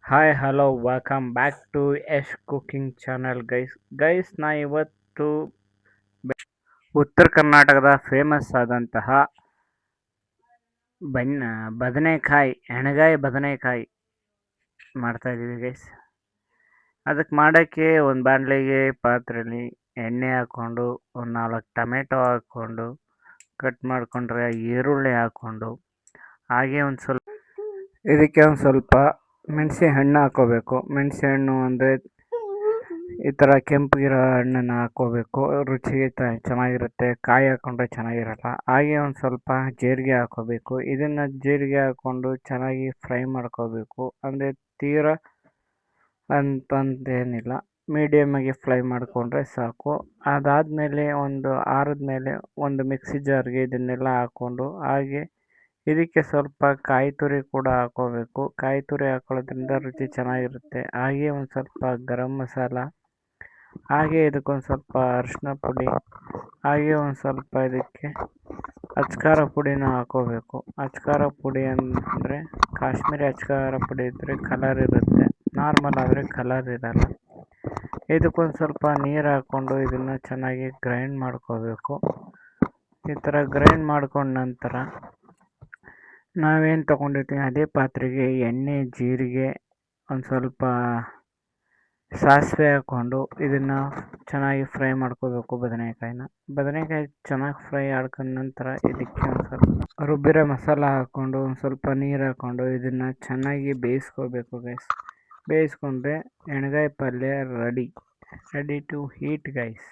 Hi hello welcome back to Yash cooking channel guys ನಾ ಇವತ್ತು ಉತ್ತರ ಕರ್ನಾಟಕದ ಫೇಮಸ್ ಆದಂತಹ ಬನ್ ಬದನೆಕಾಯಿ ಎಣ್ಗಾಯಿ ಬದನೆಕಾಯಿ ಮಾಡ್ತಾ ಇದ್ದೀವಿ ಗೈಸ್. ಅದಕ್ಕೆ ಮಾಡೋಕ್ಕೆ ಒಂದು ಬಾಣಲೆಗೆ ಪಾತ್ರೆಯಲ್ಲಿ ಎಣ್ಣೆ ಹಾಕ್ಕೊಂಡು ಒಂದು 4 ಟೊಮೆಟೊ ಹಾಕ್ಕೊಂಡು ಕಟ್ ಮಾಡಿಕೊಂಡ್ರೆ ಈರುಳ್ಳಿ ಹಾಕ್ಕೊಂಡು ಹಾಗೆ ಇದಕ್ಕೆ ಒಂದು ಸ್ವಲ್ಪ ಮೆಣಸೆ ಹಣ್ಣು ಹಾಕ್ಕೋಬೇಕು. ಮೆಣಸೆ ಹಣ್ಣು ಅಂದರೆ ಈ ಥರ ಕೆಂಪಗಿರೋ ಹಣ್ಣನ್ನು ಹಾಕ್ಕೋಬೇಕು, ರುಚಿಗೆ ಚೆನ್ನಾಗಿರುತ್ತೆ. ಕಾಯಿ ಹಾಕ್ಕೊಂಡ್ರೆ ಚೆನ್ನಾಗಿರಲ್ಲ. ಹಾಗೆ ಒಂದು ಸ್ವಲ್ಪ ಜೀರಿಗೆ ಹಾಕ್ಕೋಬೇಕು. ಇದನ್ನು ಜೀರಿಗೆ ಹಾಕ್ಕೊಂಡು ಚೆನ್ನಾಗಿ ಫ್ರೈ ಮಾಡ್ಕೋಬೇಕು. ಅಂದರೆ ತೀರ ಅಂತಂದೇನಿಲ್ಲ, ಮೀಡಿಯಮಾಗಿ ಫ್ರೈ ಮಾಡಿಕೊಂಡ್ರೆ ಸಾಕು. ಅದಾದಮೇಲೆ ಆರಿದ್ಮೇಲೆ ಒಂದು ಮಿಕ್ಸಿ ಜಾರ್ಗೆ ಇದನ್ನೆಲ್ಲ ಹಾಕ್ಕೊಂಡು ಹಾಗೆ ಇದಕ್ಕೆ ಸ್ವಲ್ಪ ಕಾಯಿ ತುರಿ ಕೂಡ ಹಾಕ್ಕೋಬೇಕು. ಕಾಯಿ ತುರಿ ಹಾಕೊಳ್ಳೋದ್ರಿಂದ ರುಚಿ ಚೆನ್ನಾಗಿರುತ್ತೆ. ಹಾಗೆ ಒಂದು ಸ್ವಲ್ಪ ಗರಂ ಮಸಾಲ, ಹಾಗೆ ಇದಕ್ಕೊಂದು ಸ್ವಲ್ಪ ಅರಿಶಿನ ಪುಡಿ, ಹಾಗೆ ಒಂದು ಸ್ವಲ್ಪ ಇದಕ್ಕೆ ಅಚ್ಕಾರ ಪುಡಿನ ಹಾಕ್ಕೋಬೇಕು. ಅಚ್ಕಾರ ಪುಡಿ ಅಂದರೆ ಕಾಶ್ಮೀರಿ ಅಚ್ಕಾರ ಪುಡಿ ಇದ್ದರೆ ಕಲರ್ ಇರುತ್ತೆ, ನಾರ್ಮಲ್ ಆದರೆ ಕಲರ್ ಇರಲ್ಲ. ಇದಕ್ಕೊಂದು ಸ್ವಲ್ಪ ನೀರು ಹಾಕ್ಕೊಂಡು ಇದನ್ನು ಚೆನ್ನಾಗಿ ಗ್ರೈಂಡ್ ಮಾಡ್ಕೋಬೇಕು. ಈ ಥರ ಗ್ರೈಂಡ್ ಮಾಡ್ಕೊಂಡ ನಂತರ ನಾವೇನು ತೊಗೊಂಡಿರ್ತೀವಿ ಅದೇ ಪಾತ್ರೆಗೆ ಎಣ್ಣೆ, ಜೀರಿಗೆ, ಒಂದು ಸ್ವಲ್ಪ ಸಾಸಿವೆ ಹಾಕ್ಕೊಂಡು ಇದನ್ನು ಚೆನ್ನಾಗಿ ಫ್ರೈ ಮಾಡ್ಕೋಬೇಕು. ಬದನೆಕಾಯಿ ಚೆನ್ನಾಗಿ ಫ್ರೈ ಆಡ್ಕೊಂಡ ನಂತರ ಇದಕ್ಕೆ ಒಂದು ಸ್ವಲ್ಪ ರುಬ್ಬಿರೋ ಮಸಾಲ ಹಾಕ್ಕೊಂಡು ಒಂದು ಸ್ವಲ್ಪ ನೀರು ಹಾಕ್ಕೊಂಡು ಇದನ್ನು ಚೆನ್ನಾಗಿ ಬೇಯಿಸ್ಕೋಬೇಕು ಬೇಯಿಸ್ಕೊಂಡ್ರೆ ಎಣ್ಗಾಯಿ ಪಲ್ಯ ರೆಡಿ ಟು ಹೀಟ್ ಗೈಸ್.